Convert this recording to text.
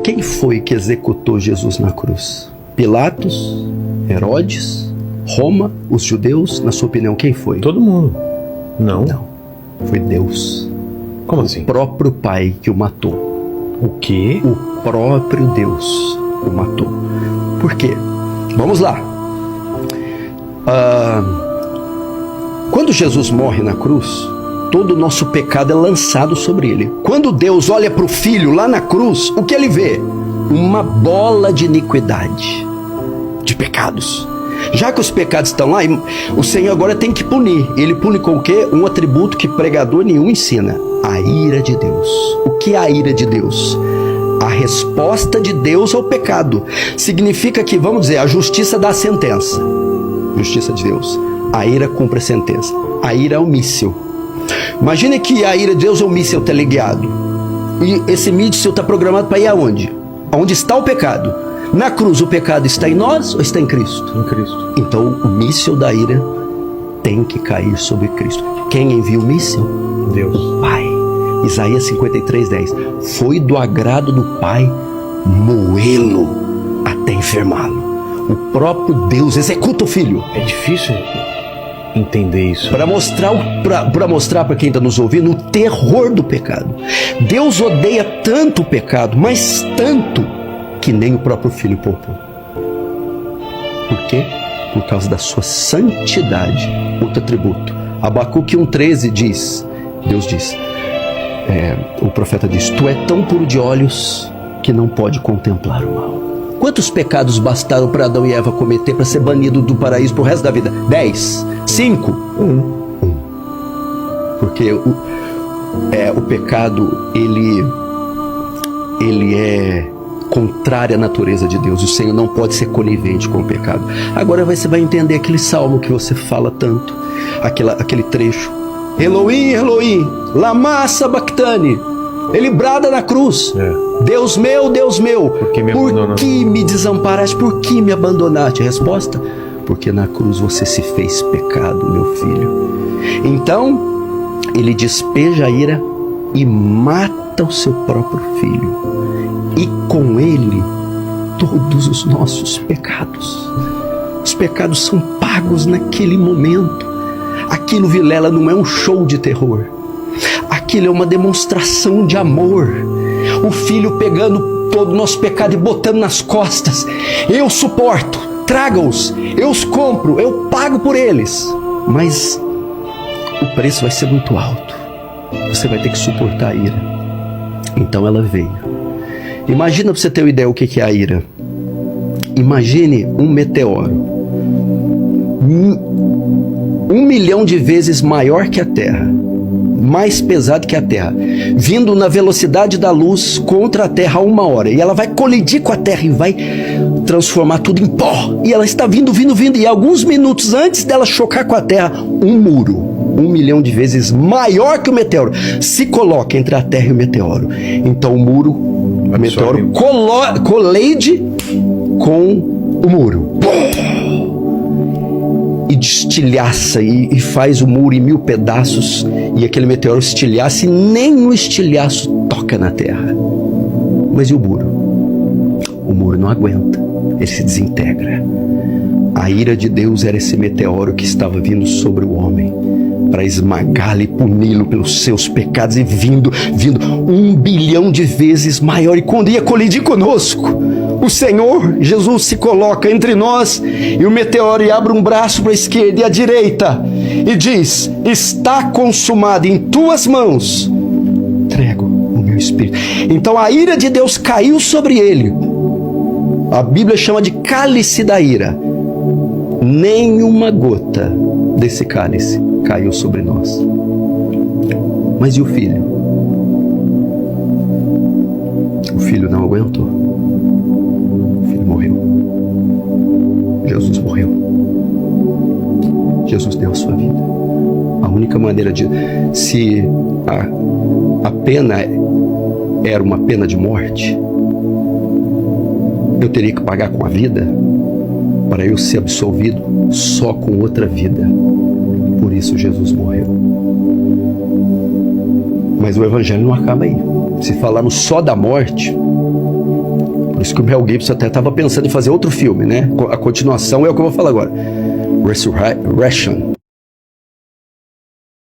Quem foi que executou Jesus na cruz? Pilatos? Herodes? Roma? Os judeus? Na sua opinião, quem foi? Todo mundo. Não. Não. Foi Deus. Como assim? O próprio Pai que o matou. O quê? O próprio Deus o matou. Por quê? Vamos lá. Quando Jesus morre na cruz, todo o nosso pecado é lançado sobre ele. Quando Deus olha para o Filho lá na cruz, o que ele vê? Uma bola de iniquidade, de pecados. Já que os pecados estão lá, o Senhor agora tem que punir. Ele pune com o quê? Um atributo que pregador nenhum ensina: a ira de Deus. O que é a ira de Deus? A resposta de Deus ao pecado. Significa que, vamos dizer, a justiça dá a sentença. Justiça de Deus. A ira cumpre a sentença. A ira é um míssil. Imagine que a ira de Deus é um míssil teleguiado. E esse míssil está programado para ir aonde? Onde está o pecado? Na cruz, o pecado está em nós ou está em Cristo? Em Cristo. Então, o míssil da ira tem que cair sobre Cristo. Quem envia o míssil? Deus. O Pai. Isaías 53:10. Foi do agrado do Pai moê-lo até enfermá-lo. O próprio Deus executa o Filho. É difícil entender isso. Para mostrar para quem está nos ouvindo o terror do pecado. Deus odeia tanto o pecado, mas tanto, que nem o próprio Filho poupou. Por quê? Por causa da sua santidade. Outro atributo. Abacuque 1:13 diz, Deus diz, o profeta diz: tu é tão puro de olhos que não pode contemplar o mal. Quantos pecados bastaram para Adão e Eva cometer para ser banido do paraíso pro resto da vida? 10. 5. 1. Porque o pecado, ele é contrário à natureza de Deus. O Senhor não pode ser conivente com o pecado. Agora você vai entender aquele salmo que você fala tanto, aquele trecho: Elohim, Elohim, lama sabachthani. Ele brada na cruz: Deus meu, por que me desamparaste? Por que me abandonaste? A resposta: porque na cruz você se fez pecado, meu filho. Então ele despeja a ira e mata o seu próprio filho, e com ele todos os nossos pecados. Os pecados são pagos naquele momento. Aquilo, Vilela, não é um show de terror. Aquilo é uma demonstração de amor. O Filho pegando todo o nosso pecado e botando nas costas. Eu suporto, traga-os, eu os compro, eu pago por eles. Mas o preço vai ser muito alto. Você vai ter que suportar a ira. Então ela veio. Imagina, para você ter uma ideia o que é a ira. Imagine um meteoro 1 milhão de vezes maior que a Terra, mais pesado que a Terra, vindo na velocidade da luz contra a Terra a 1 hora, e ela vai colidir com a Terra e vai transformar tudo em pó, e ela está vindo, e alguns minutos antes dela chocar com a Terra, um muro 1 milhão de vezes maior que o meteoro se coloca entre a Terra e o meteoro. Então o meteoro colide com o muro e destilhaça e faz o muro em 1000 pedaços, e aquele meteoro estilhaça e nem o estilhaço toca na terra. Mas e o muro? O muro não aguenta, ele se desintegra. A ira de Deus era esse meteoro que estava vindo sobre o homem para esmagá-lo e puni-lo pelos seus pecados, e vindo 1 bilhão de vezes maior. E quando ia colidir conosco, o Senhor Jesus se coloca entre nós e o meteoro, e abre um braço para a esquerda e a direita e diz: está consumado, em tuas mãos entrego o meu espírito. Então a ira de Deus caiu sobre ele. A Bíblia chama de cálice da ira. Nenhuma gota desse cálice caiu sobre nós. Mas e o filho? O filho não aguentou. O filho morreu. Jesus morreu. Jesus deu a sua vida. A única maneira de... Se a pena era uma pena de morte, eu teria que pagar com a vida para eu ser absolvido só com outra vida. Por isso Jesus morreu. Mas o evangelho não acaba aí. Se falarmos só da morte, Por isso que o Mel Gibson até estava pensando em fazer outro filme, né? A continuação é o que eu vou falar agora. Resurrection.